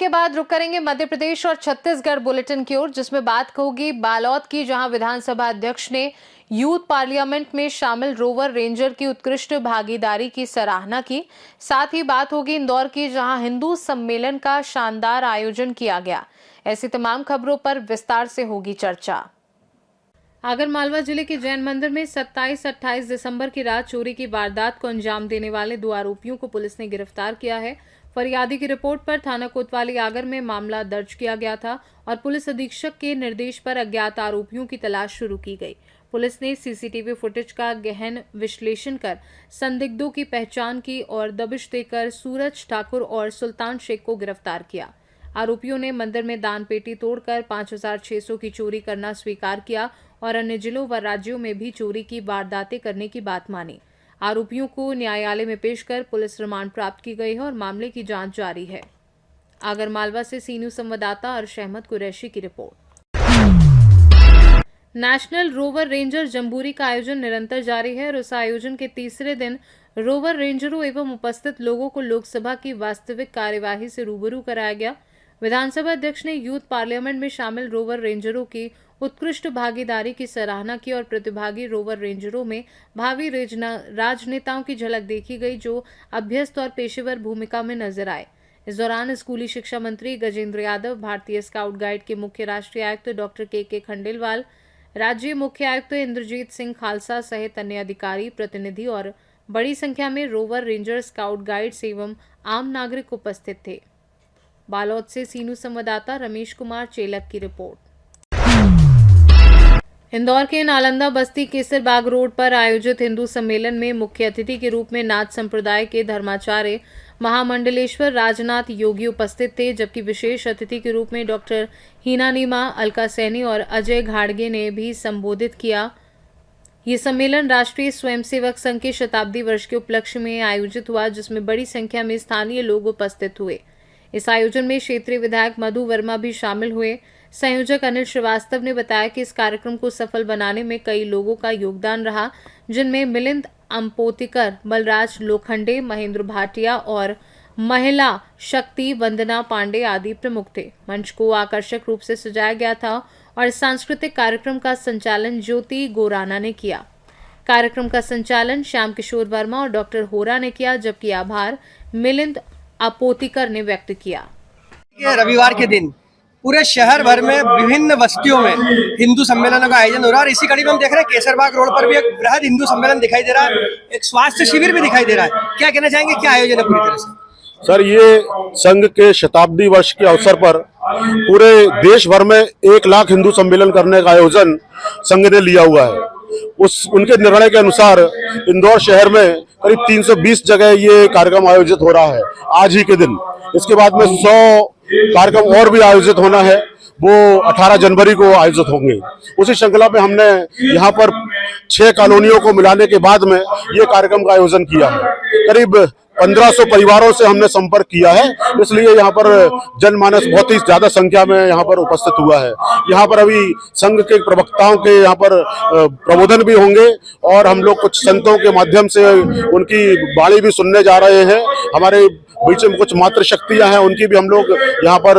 के बाद रुक करेंगे मध्य प्रदेश और छत्तीसगढ़ बुलेटिन की ओर, जिसमें बात होगी बालोद की, जहां विधानसभा अध्यक्ष ने यूथ पार्लियामेंट में शामिल रोवर रेंजर की उत्कृष्ट भागीदारी की सराहना की। साथ ही बात होगी इंदौर की, जहां हिंदू सम्मेलन का शानदार आयोजन किया गया। ऐसी तमाम खबरों पर विस्तार से होगी चर्चा। आगरमालवा जिले के जैन मंदिर में 27-28 दिसंबर की रात चोरी की वारदात को अंजाम देने वाले 2 आरोपियों को पुलिस ने गिरफ्तार किया है। फरियादी की रिपोर्ट पर थाना कोतवाली आगर में मामला दर्ज किया गया था और पुलिस अधीक्षक के निर्देश पर अज्ञात आरोपियों की तलाश शुरू की गई। पुलिस ने सीसीटीवी फुटेज का गहन विश्लेषण कर संदिग्धों की पहचान की और दबिश देकर सूरज ठाकुर और सुल्तान शेख को गिरफ्तार किया। आरोपियों ने मंदिर में दान पेटी तोड़कर 5,600 की चोरी करना स्वीकार किया और अन्य जिलों व राज्यों में भी चोरी की वारदातें करने की बात मानी। आरोपियों को न्यायालय में पेश कर पुलिस रिमांड प्राप्त की गई है और मामले की जांच जारी है। आगरमालवा से सी न्यूज संवाददाता अर्श अहमद कुरैशी की report. National rover ranger jamboree का आयोजन निरंतर जारी है और उस आयोजन के तीसरे दिन रोवर रेंजरों एवं उपस्थित लोगों को लोकसभा की वास्तविक कार्यवाही से रूबरू कराया गया। विधानसभा अध्यक्ष ने यूथ पार्लियामेंट में शामिल रोवर रेंजरों की उत्कृष्ट भागीदारी की सराहना की और प्रतिभागी रोवर रेंजरों में भावी राजनेताओं की झलक देखी गई, जो अभ्यस्त और पेशेवर भूमिका में नजर आए। इस दौरान स्कूली शिक्षा मंत्री गजेंद्र यादव, भारतीय स्काउट गाइड के मुख्य राष्ट्रीय आयुक्त डॉक्टर के खंडेलवाल, राज्य मुख्य आयुक्त इंद्रजीत सिंह खालसा सहित अन्य अधिकारी, प्रतिनिधि और बड़ी संख्या में रोवर रेंजर, स्काउट गाइड्स एवं आम नागरिक उपस्थित थे। बालोद से सी न्यूज संवाददाता रमेश कुमार चेलक की रिपोर्ट। इंदौर के नालंदा बस्ती केसरबाग रोड पर आयोजित हिंदू सम्मेलन में मुख्य अतिथि के रूप में नाथ संप्रदाय के धर्माचार्य महामंडलेश्वर राजनाथ योगी उपस्थित थे, जबकि विशेष अतिथि के रूप में डॉक्टर हीनानीमा, अलका सैनी और अजय घाड़गे ने भी संबोधित किया। ये सम्मेलन राष्ट्रीय स्वयंसेवक संघ के शताब्दी वर्ष के उपलक्ष्य में आयोजित हुआ, जिसमें बड़ी संख्या में स्थानीय लोग उपस्थित हुए। इस आयोजन में क्षेत्रीय विधायक मधु वर्मा भी शामिल हुए। संयोजक अनिल श्रीवास्तव ने बताया कि इस कार्यक्रम को सफल बनाने में कई लोगों का योगदान रहा, जिनमें मिलिंद अम्पोतिकर, बलराज लोखंडे, महेंद्र भाटिया और महिला शक्ति वंदना पांडे आदि प्रमुख थे। मंच को आकर्षक रूप से सजाया गया था और सांस्कृतिक कार्यक्रम का संचालन ज्योति गोराना ने किया। कार्यक्रम का संचालन श्याम किशोर वर्मा और डॉक्टर होरा ने किया, जबकि आभार मिलिंद अपोतिकर ने व्यक्त किया। रविवार के दिन पूरे शहर भर में विभिन्न बस्तियों में हिंदू सम्मेलन का आयोजन हो रहा है और इसी कड़ी में हम देख रहे हैं केसरबाग रोड पर भी एक बृहद हिंदू सम्मेलन दिखाई दे रहा है, एक स्वास्थ्य शिविर भी दिखाई दे रहा है। क्या कहना चाहेंगे, क्या आयोजन है पूरी तरह से? सर, ये संघ के शताब्दी वर्ष के अवसर पर पूरे देश भर में 1 लाख हिंदू सम्मेलन करने का आयोजन संघ ने लिया हुआ है। उनके निर्णय के अनुसार इंदौर शहर में करीब 320 जगह ये कार्यक्रम आयोजित हो रहा है आज ही के दिन। इसके बाद में 100 कार्यक्रम और भी आयोजित होना है, वो 18 जनवरी को आयोजित होंगे। उसी श्रृंखला में हमने यहाँ पर 6 कॉलोनियों को मिलाने के बाद में ये कार्यक्रम का आयोजन किया है। करीब 1500 परिवारों से हमने संपर्क किया है, इसलिए यहाँ पर जनमानस बहुत ही ज्यादा संख्या में यहाँ पर उपस्थित हुआ है। यहाँ पर अभी संघ के प्रवक्ताओं के यहाँ पर प्रबोधन भी होंगे और हम लोग कुछ संतों के माध्यम से उनकी वाणी भी सुनने जा रहे हैं। हमारे बीच में कुछ मातृ शक्तियां हैं, उनकी भी हम लोग यहाँ पर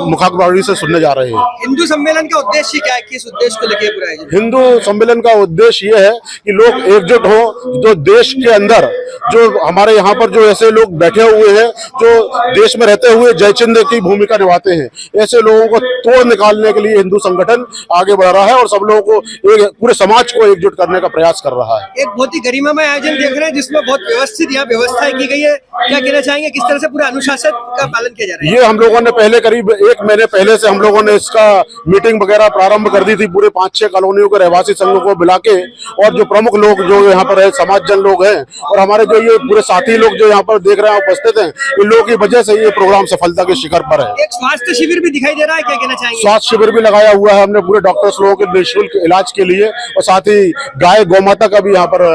मुखाग्रवाणी से सुनने जा रहे हैं। हिंदू सम्मेलन का उद्देश्य क्या है, किस उद्देश्य को लेकर पूरा आयोजन? हिंदू सम्मेलन का उद्देश्य ये है कि लोग एकजुट हो, जो देश के अंदर जो हमारे यहाँ पर जो ऐसे लोग बैठे हुए हैं जो देश में रहते हुए जयचिंद की भूमिका निभाते हैं, ऐसे लोगों को तोड़ निकालने के लिए हिंदू संगठन आगे बढ़ रहा है और सब लोगों को पूरे समाज को एकजुट करने का प्रयास कर रहा है। एक बहुत ही गरिमामय आयोजन देख रहे हैं, जिसमें बहुत व्यवस्थित यहाँ व्यवस्थाएं की गई है। क्या कहना चाहेंगे, किस तरह से पूरा अनुशासन का पालन किया जा रहा है? ये हम लोगों ने पहले करीब 1 महीने पहले से हम लोगों ने इसका मीटिंग वगैरह प्रारंभ कर दी थी, पूरे 5-6 कॉलोनियों के रहवासी संघों को मिला के, और जो प्रमुख लोग जो यहाँ पर है, समाजजन लोग हैं और हमारे जो ये पूरे साथी लोग जो यहाँ पर देख रहे हैं उपस्थित हैं, इन लोगों की वजह से ये प्रोग्राम सफलता के शिखर पर है। एक स्वास्थ्य शिविर भी दिखाई दे रहा है, क्या कहना चाहेंगे? स्वास्थ्य शिविर भी लगाया हुआ है हमने पूरे डॉक्टर्स लोगों के निःशुल्क इलाज के लिए, और साथ ही गाय गौमाता का भी यहाँ पर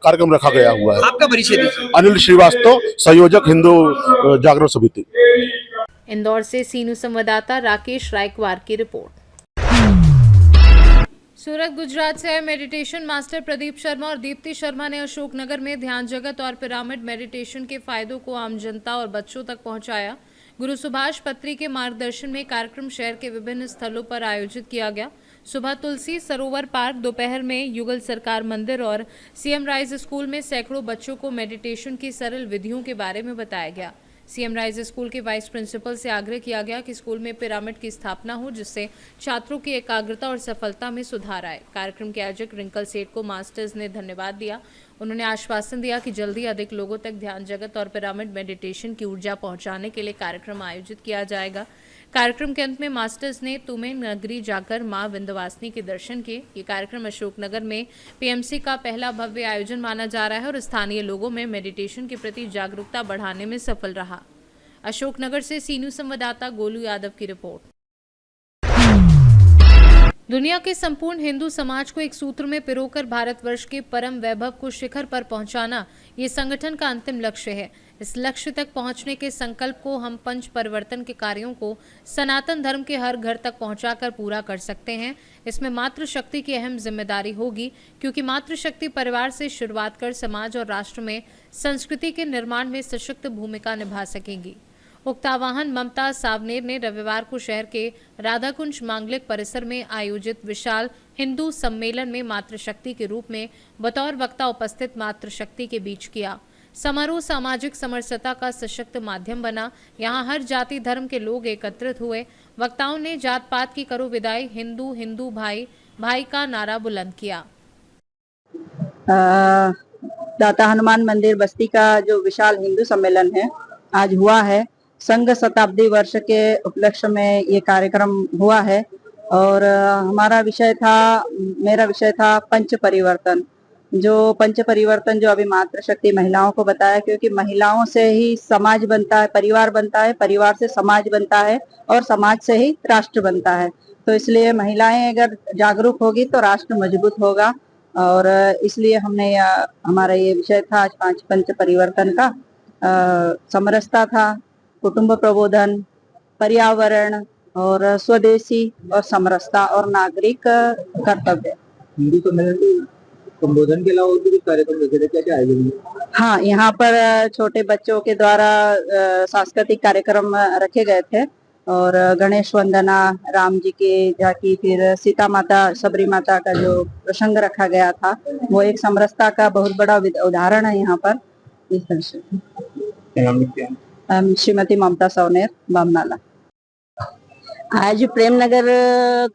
कार्यक्रम रखा गया हुआ है। आपका परिचय दीजिए। अनिल श्रीवास्तव, संयोजक हिंदू जागरण समिति। इंदौर से सी न्यूज संवाददाता राकेश रायकवार की रिपोर्ट। सूरत गुजरात से मेडिटेशन मास्टर प्रदीप शर्मा और दीप्ति शर्मा ने अशोकनगर में ध्यान जगत और पिरामिड मेडिटेशन के फायदों को आम जनता और बच्चों तक पहुंचाया। गुरु सुभाष पत्री के मार्गदर्शन में कार्यक्रम शहर के विभिन्न स्थलों पर आयोजित किया गया। सुबह तुलसी सरोवर पार्क, दोपहर में युगल सरकार मंदिर और सीएम राइज स्कूल में सैकड़ों बच्चों को मेडिटेशन की सरल विधियों के बारे में बताया गया। सीएम राइज स्कूल के वाइस प्रिंसिपल से आग्रह किया गया कि स्कूल में पिरामिड की स्थापना हो, जिससे छात्रों की एकाग्रता और सफलता में सुधार आए। कार्यक्रम के आयोजक रिंकल सेठ को मास्टर्स ने धन्यवाद दिया। उन्होंने आश्वासन दिया कि जल्दी अधिक लोगों तक ध्यान जगत और पिरामिड मेडिटेशन की ऊर्जा पहुंचाने के लिए कार्यक्रम आयोजित किया जाएगा। कार्यक्रम के अंत में मास्टर्स ने तुमे नगरी जाकर मां विंध्यवासिनी के दर्शन किए। ये कार्यक्रम अशोकनगर में पीएमसी का पहला भव्य आयोजन माना जा रहा है और स्थानीय लोगों में मेडिटेशन के प्रति जागरूकता बढ़ाने में सफल रहा। अशोकनगर से सी न्यूज़ संवाददाता गोलू यादव की रिपोर्ट। दुनिया के संपूर्ण हिंदू समाज को एक सूत्र में पिरोकर भारतवर्ष के परम वैभव को शिखर पर पहुंचाना ये संगठन का अंतिम लक्ष्य है। इस लक्ष्य तक पहुंचने के संकल्प को हम पंच परिवर्तन के कार्यों को सनातन धर्म के हर घर तक पहुंचाकर पूरा कर सकते हैं। इसमें मातृशक्ति की अहम जिम्मेदारी होगी, क्योंकि मातृशक्ति परिवार से शुरुआत कर समाज और राष्ट्र में संस्कृति के निर्माण में सशक्त भूमिका निभा सकेगी। उक्त आह्वान ममता सावनेर ने रविवार को शहर के राधाकुंज मांगलिक परिसर में आयोजित विशाल हिंदू सम्मेलन में मातृशक्ति के रूप में बतौर वक्ता उपस्थित मातृशक्ति के बीच किया। समारोह सामाजिक समरसता का सशक्त माध्यम बना। यहाँ हर जाति धर्म के लोग एकत्रित हुए। वक्ताओं ने जात पात की करो विदाई, हिंदू हिंदू भाई भाई का नारा बुलंद किया। दाता हनुमान मंदिर बस्ती का जो विशाल हिंदू सम्मेलन है आज हुआ है। संघ शताब्दी वर्ष के उपलक्ष्य में ये कार्यक्रम हुआ है और मेरा विषय था पंच परिवर्तन। जो पंच परिवर्तन जो अभी मातृशक्ति महिलाओं को बताया, क्योंकि महिलाओं से ही समाज बनता है, परिवार बनता है, परिवार से समाज बनता है और समाज से ही राष्ट्र बनता है। तो इसलिए महिलाएं अगर जागरूक होगी तो राष्ट्र मजबूत होगा और इसलिए हमने हमारा ये विषय था आज पंच परिवर्तन का। समरसता था, कुटुंब प्रबोधन, पर्यावरण और स्वदेशी और समरसता और नागरिक कर्तव्य। हिंदू सम्मेलन संबोधन के अलावा और भी कार्यक्रम रखे थे, क्या आयोजन? हाँ, यहाँ पर छोटे बच्चों के द्वारा सांस्कृतिक कार्यक्रम रखे गए थे और गणेश वंदना, राम जी की झांकी, फिर सीता माता सबरी माता का जो प्रसंग रखा गया था वो एक समरसता का बहुत बड़ा उदाहरण है यहाँ पर। इस तरह से श्रीमती ममता सावनेर, बामनाला। आज प्रेमनगर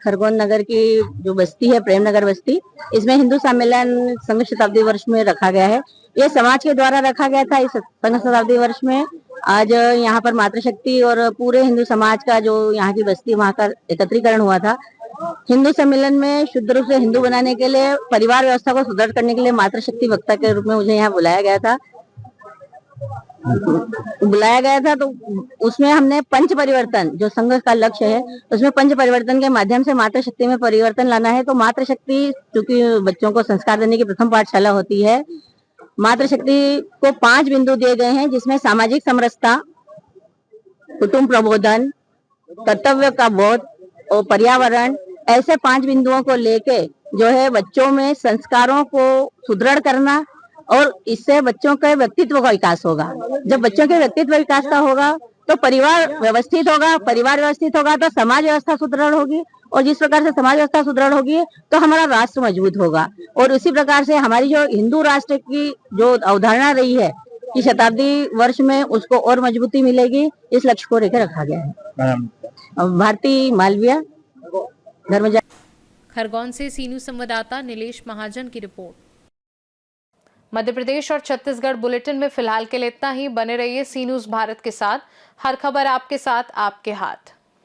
खरगोन नगर की जो बस्ती है, प्रेमनगर बस्ती, इसमें हिंदू सम्मेलन संघ शताब्दी वर्ष में रखा गया है। ये समाज के द्वारा रखा गया था। इस संघ शताब्दी वर्ष में आज यहाँ पर मातृशक्ति और पूरे हिंदू समाज का जो यहाँ की बस्ती वहाँ का एकत्रीकरण हुआ था। हिंदू सम्मेलन में शुद्ध रूप से हिंदू बनाने के लिए, परिवार व्यवस्था को सुदृढ़ करने के लिए मातृशक्ति वक्ता के रूप में मुझे यहाँ बुलाया गया था। तो उसमें हमने पंच परिवर्तन जो संघ का लक्ष्य है, उसमें पंच परिवर्तन के माध्यम से मातृशक्ति में परिवर्तन लाना है। तो मातृशक्ति, क्योंकि बच्चों को संस्कार देने की प्रथम पाठशाला होती है, मातृशक्ति को 5 बिंदु दिए गए हैं, जिसमें सामाजिक समरसता, कुटुंब प्रबोधन, कर्तव्य का बोध और पर्यावरण, ऐसे 5 बिंदुओं को लेके जो है बच्चों में संस्कारों को सुदृढ़ करना और इससे बच्चों के व्यक्तित्व का विकास होगा। जब बच्चों के व्यक्तित्व विकास का होगा तो परिवार व्यवस्थित होगा, परिवार व्यवस्थित होगा तो समाज व्यवस्था सुदृढ़ होगी और जिस प्रकार से समाज व्यवस्था सुदृढ़ होगी तो हमारा राष्ट्र मजबूत होगा। और उसी प्रकार से हमारी जो हिंदू राष्ट्र की जो अवधारणा रही है कि शताब्दी वर्ष में उसको और मजबूती मिलेगी, इस लक्ष्य को लेकर रखा गया है। भारती मालविया, धर्मजा। खरगोन से सी न्यूज़ संवाददाता नीलेश महाजन की रिपोर्ट। मध्य प्रदेश और छत्तीसगढ़ बुलेटिन में फिलहाल के लिए इतना ही। बने रहिए सी न्यूज़ भारत के साथ। हर खबर आपके साथ, आपके हाथ।